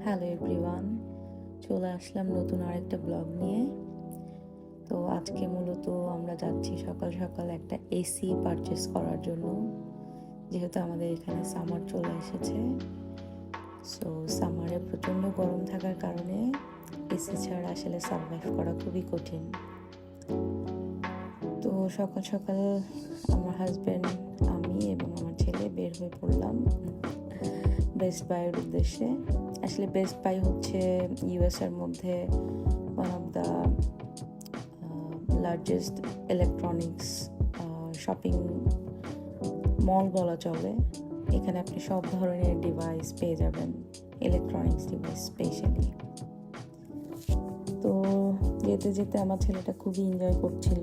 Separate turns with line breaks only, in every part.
Hello everyone, চলে আসলাম নতুন আরেকটা ব্লগ নিয়ে। তো আজকে মূলত আমরা যাচ্ছি সকাল সকাল একটা এসি পারচেস করার জন্য, যেহেতু আমাদের এখানে সামার চলে এসেছে। সো সামারে প্রচণ্ড গরম থাকার কারণে এসি ছাড়া আসলে সারভাইভ করা খুবই কঠিন। তো সকাল সকাল আমার হাজব্যান্ড, আমি এবং আমার ছেলে বের হয়ে পড়লাম বেস্ট বাইয়ের উদ্দেশ্যে। আসলে বেস্ট বাই হচ্ছে ইউএসের মধ্যে one of the largest electronics shopping mall বলা চলে। এখানে আপনি সব ধরনের ডিভাইস পেয়ে যাবেন, ইলেকট্রনিক্স ডিভাইস স্পেশালি। তো যেতে যেতে আমার ছেলেটা খুবই এনজয় করছিল,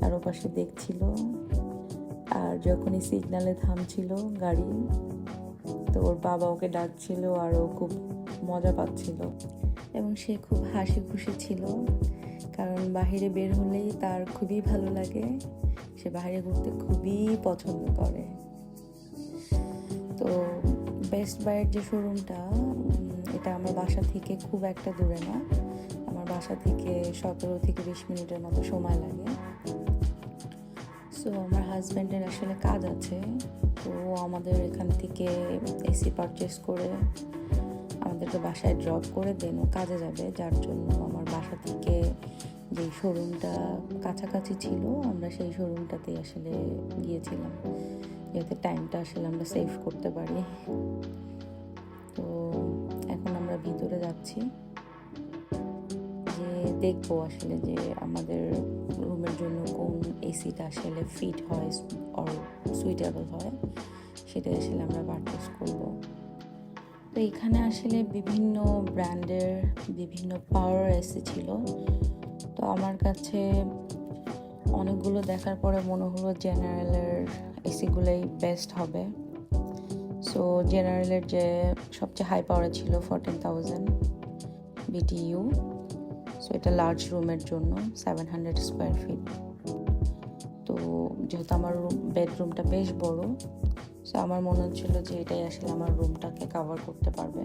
আর ওপাশে দেখছিল। আর যখনই সিগনালে থামছিল গাড়ি, তো ওর বাবা ওকে ডাকছিল আর ও খুব মজা পাচ্ছিল এবং সে খুব হাসি খুশি ছিল, কারণ বাইরে বের হলেই তার খুবই ভালো লাগে। সে বাইরে ঘুরতে খুবই পছন্দ করে। তো বেস্ট বাইয়ের যে শোরুমটা, এটা আমার বাসা থেকে খুব একটা দূরে না। আমার বাসা থেকে 17 থেকে 20 মিনিটের মতো সময় লাগে। সো আমার হাজব্যান্ডের আসলে কাজ আছে, তো আমাদের এখান থেকে এসি পারচেস করে আমাদেরকে বাসায় ড্রপ করে দেন ও কাজে যাবে, যার জন্য আমার বাসা থেকে যেই শোরুমটা কাছাকাছি ছিল আমরা সেই শোরুমটাতে আসলে গিয়েছিলাম, যাতে টাইমটা আসলে আমরা সেভ করতে পারি। তো এখন আমরা ভিতরে যাচ্ছি, যে দেখবো আসলে যে আমাদের রুমের জন্য কোন এসিটা আসলে ফিট হয় আর সুইটেবল হয়, সেটা আসলে আমরা পারচেস করব। তো এখানে আসলে বিভিন্ন ব্র্যান্ডের বিভিন্ন পাওয়ার এসি ছিল। তো আমার কাছে অনেকগুলো দেখার পরে মনে হলো জেনারেলের এসিগুলোই বেস্ট হবে। সো জেনারেলের যে সবচেয়ে হাই পাওয়ার ছিল 14,000 BTU। সো এটা লার্জ রুমের জন্য 700 স্কোয়ার ফিট। তো যেহেতু আমার বেডরুমটা বেশ বড়, সো আমার মনে হচ্ছিল যে এটাই আসলে আমার রুমটাকে কাভার করতে পারবে।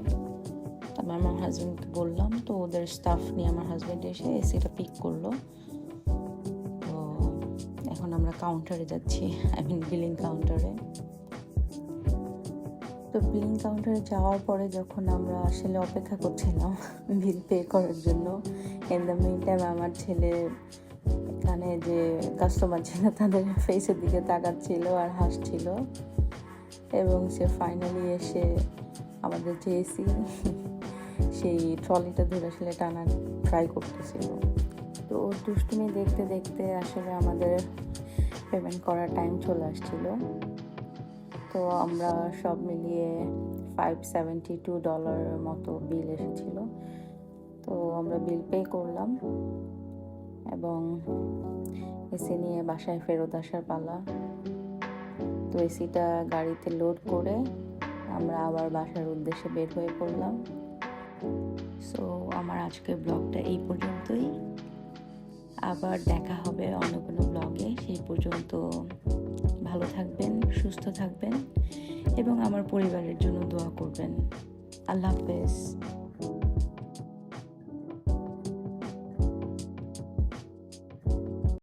তো আমি আমার হাজব্যান্ডকে বললাম, তো ওদের স্টাফ নিয়ে আমার হাজব্যান্ড এসে এসিটা পিক করলো। তো এখন আমরা কাউন্টারে যাচ্ছি, বিলিং কাউন্টারে। তো বিলিং কাউন্টারে যাওয়ার পরে যখন আমরা আসলে অপেক্ষা করছিলাম বিল পে করার জন্য, ইন দ্য মিন টাইম আমার ছেলে এখানে যে কাস্টমার ছিল তাদের ফেসের দিকে তাকাচ্ছিল আর হাসছিল, এবং সে ফাইনালি এসে আমাদের যে এসি সেই ট্রলিটা ধরে আসলে টানা ট্রাই করতেছিল। তো ওর দুষ্টুমি দেখতে দেখতে আসলে আমাদের পেমেন্ট করার টাইম চলে আসছিল। তো আমরা সব মিলিয়ে $572 মতো বিল এসেছিল। তো আমরা বিল পে করলাম এবং এসি নিয়ে বাসায় ফেরত আসার পালা। তো এসিটা গাড়িতে লোড করে আমরা আবার বাসার উদ্দেশ্যে বের হয়ে পড়লাম। সো আমার আজকের ব্লগটা এই পর্যন্তই। আবার দেখা হবে অন্য কোনো ব্লগে। সেই পর্যন্ত ভালো থাকবেন, সুস্থ থাকবেন এবং আমার পরিবারের জন্য দোয়া করবেন। আল্লাহ হাফেজ।